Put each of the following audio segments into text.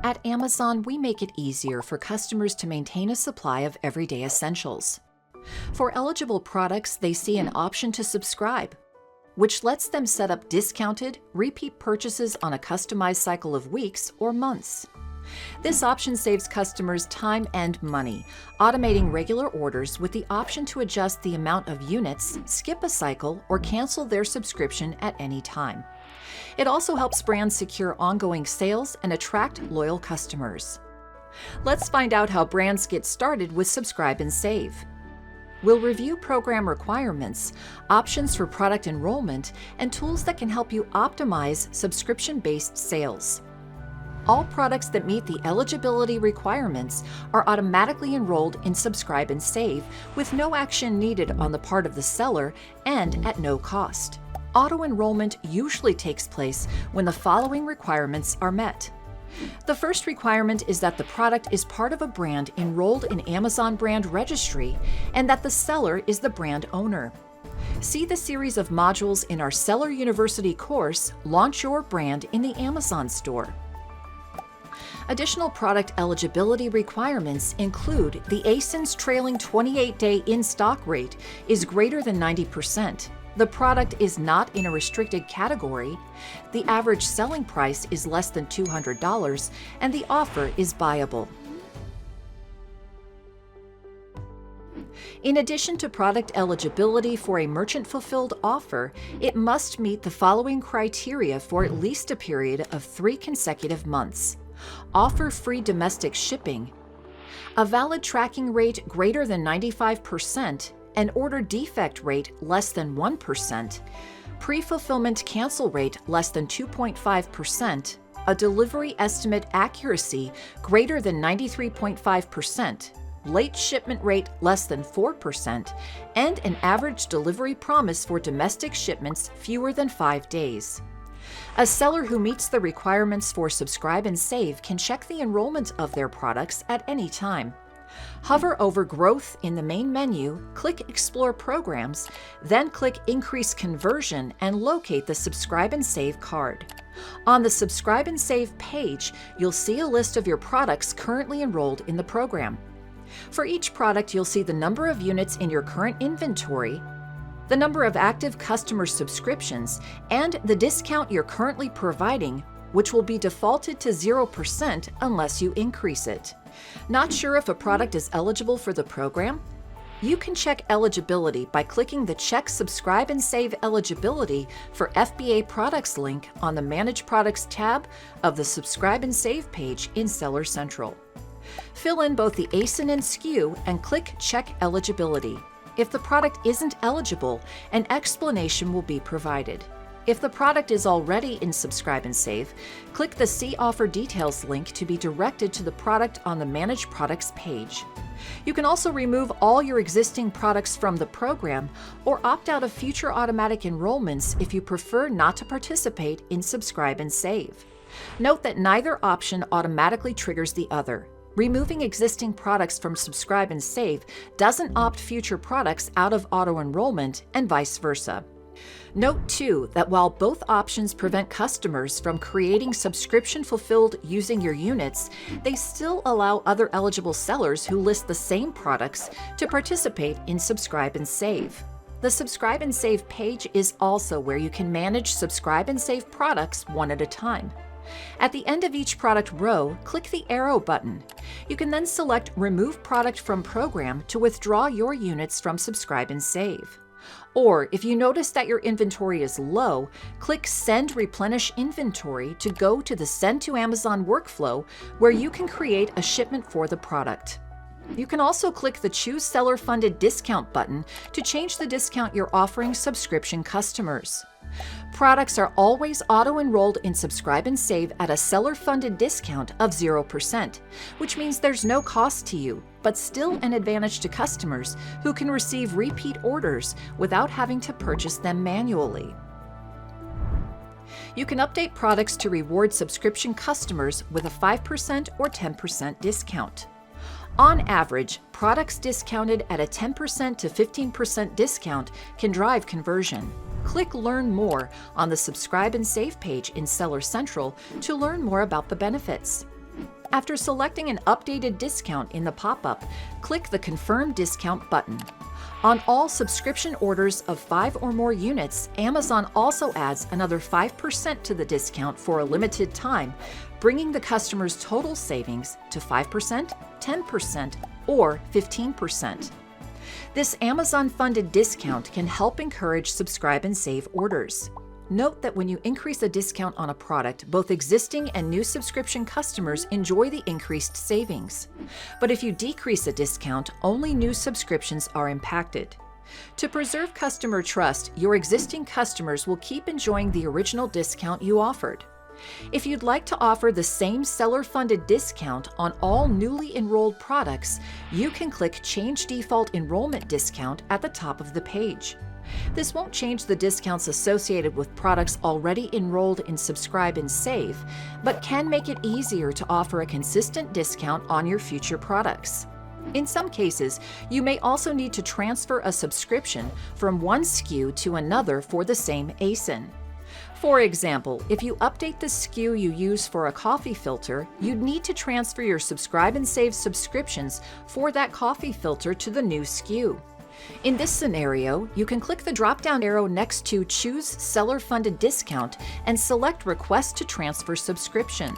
At Amazon, we make it easier for customers to maintain a supply of everyday essentials. For eligible products, they see an option to subscribe, which lets them set up discounted, repeat purchases on a customized cycle of weeks or months. This option saves customers time and money, automating regular orders with the option to adjust the amount of units, skip a cycle, or cancel their subscription at any time. It also helps brands secure ongoing sales and attract loyal customers. Let's find out how brands get started with Subscribe and Save. We'll review program requirements, options for product enrollment, and tools that can help you optimize subscription-based sales. All products that meet the eligibility requirements are automatically enrolled in Subscribe and Save with no action needed on the part of the seller and at no cost. Auto-enrollment usually takes place when the following requirements are met. The first requirement is that the product is part of a brand enrolled in Amazon Brand Registry and that the seller is the brand owner. See the series of modules in our Seller University course, Launch Your Brand in the Amazon Store. Additional product eligibility requirements include the ASIN's trailing 28-day in-stock rate is greater than 90%. The product is not in a restricted category, the average selling price is less than $200, and the offer is buyable. In addition to product eligibility for a merchant-fulfilled offer, it must meet the following criteria for at least a period of 3 consecutive months. Offer free domestic shipping, a valid tracking rate greater than 95%, an order defect rate less than 1%, pre-fulfillment cancel rate less than 2.5%, a delivery estimate accuracy greater than 93.5%, late shipment rate less than 4%, and an average delivery promise for domestic shipments fewer than 5 days. A seller who meets the requirements for Subscribe and Save can check the enrollment of their products at any time. Hover over Growth in the main menu, click Explore Programs, then click Increase Conversion and locate the Subscribe and Save card. On the Subscribe and Save page, you'll see a list of your products currently enrolled in the program. For each product, you'll see the number of units in your current inventory, the number of active customer subscriptions, and the discount you're currently providing, which will be defaulted to 0% unless you increase it. Not sure if a product is eligible for the program? You can check eligibility by clicking the Check Subscribe and Save Eligibility for FBA Products link on the Manage Products tab of the Subscribe and Save page in Seller Central. Fill in both the ASIN and SKU and click Check Eligibility. If the product isn't eligible, an explanation will be provided. If the product is already in Subscribe and Save, click the See Offer Details link to be directed to the product on the Manage Products page. You can also remove all your existing products from the program or opt out of future automatic enrollments if you prefer not to participate in Subscribe and Save. Note that neither option automatically triggers the other. Removing existing products from Subscribe and Save doesn't opt future products out of auto-enrollment and vice versa. Note too that while both options prevent customers from creating subscription fulfilled using your units, they still allow other eligible sellers who list the same products to participate in Subscribe and Save. The Subscribe and Save page is also where you can manage Subscribe and Save products one at a time. At the end of each product row, click the arrow button. You can then select Remove Product from Program to withdraw your units from Subscribe and Save. Or if you notice that your inventory is low, click Send Replenish Inventory to go to the Send to Amazon workflow where you can create a shipment for the product. You can also click the Choose Seller Funded Discount button to change the discount you're offering subscription customers. Products are always auto-enrolled in Subscribe and Save at a seller-funded discount of 0%, which means there's no cost to you, but still an advantage to customers who can receive repeat orders without having to purchase them manually. You can update products to reward subscription customers with a 5% or 10% discount. On average, products discounted at a 10% to 15% discount can drive conversion. Click Learn More on the Subscribe and Save page in Seller Central to learn more about the benefits. After selecting an updated discount in the pop-up, click the Confirm Discount button. On all subscription orders of 5 or more units, Amazon also adds another 5% to the discount for a limited time, bringing the customer's total savings to 5%, 10%, or 15%. This Amazon-funded discount can help encourage subscribe and save orders. Note that when you increase a discount on a product, both existing and new subscription customers enjoy the increased savings. But if you decrease a discount, only new subscriptions are impacted. To preserve customer trust, your existing customers will keep enjoying the original discount you offered. If you'd like to offer the same seller-funded discount on all newly enrolled products, you can click Change Default Enrollment Discount at the top of the page. This won't change the discounts associated with products already enrolled in Subscribe and Save, but can make it easier to offer a consistent discount on your future products. In some cases, you may also need to transfer a subscription from one SKU to another for the same ASIN. For example, if you update the SKU you use for a coffee filter, you'd need to transfer your Subscribe and Save subscriptions for that coffee filter to the new SKU. In this scenario, you can click the drop-down arrow next to Choose Seller-Funded Discount and select Request to Transfer Subscription.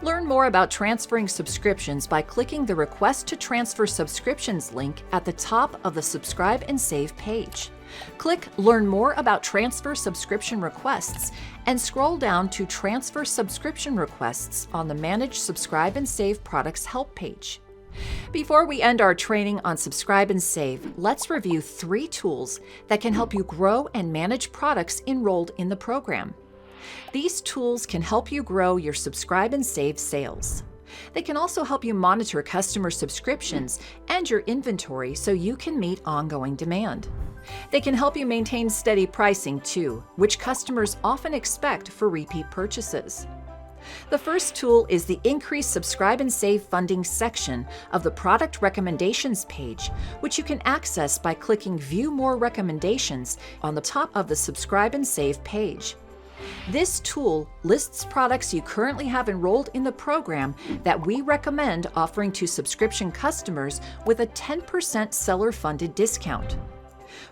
Learn more about transferring subscriptions by clicking the Request to Transfer Subscriptions link at the top of the Subscribe and Save page. Click Learn More About Transfer Subscription Requests and scroll down to Transfer Subscription Requests on the Manage Subscribe and Save Products Help page. Before we end our training on Subscribe and Save, let's review 3 tools that can help you grow and manage products enrolled in the program. These tools can help you grow your Subscribe and Save sales. They can also help you monitor customer subscriptions and your inventory so you can meet ongoing demand. They can help you maintain steady pricing too, which customers often expect for repeat purchases. The first tool is the Increase Subscribe and Save Funding section of the Product Recommendations page, which you can access by clicking View More Recommendations on the top of the Subscribe and Save page. This tool lists products you currently have enrolled in the program that we recommend offering to subscription customers with a 10% seller-funded discount.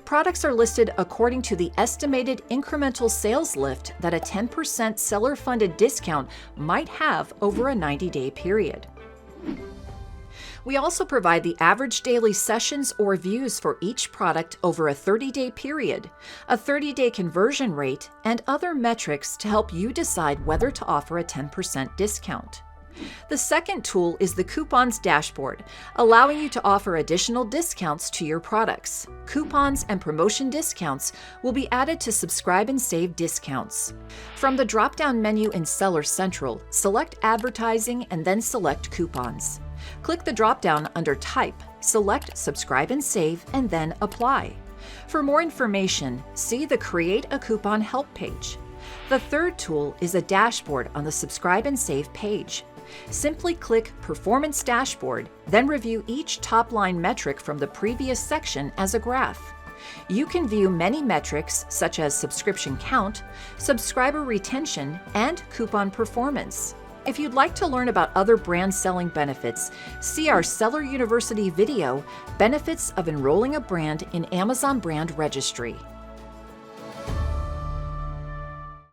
Products are listed according to the estimated incremental sales lift that a 10% seller-funded discount might have over a 90-day period. We also provide the average daily sessions or views for each product over a 30-day period, a 30-day conversion rate, and other metrics to help you decide whether to offer a 10% discount. The second tool is the Coupons dashboard, allowing you to offer additional discounts to your products. Coupons and promotion discounts will be added to Subscribe and Save discounts. From the drop-down menu in Seller Central, select Advertising and then select Coupons. Click the drop-down under Type, select Subscribe and Save, and then Apply. For more information, see the Create a Coupon help page. The third tool is a dashboard on the Subscribe and Save page. Simply click Performance Dashboard, then review each top-line metric from the previous section as a graph. You can view many metrics such as subscription count, subscriber retention, and coupon performance. If you'd like to learn about other brand selling benefits, see our Seller University video, Benefits of Enrolling a Brand in Amazon Brand Registry.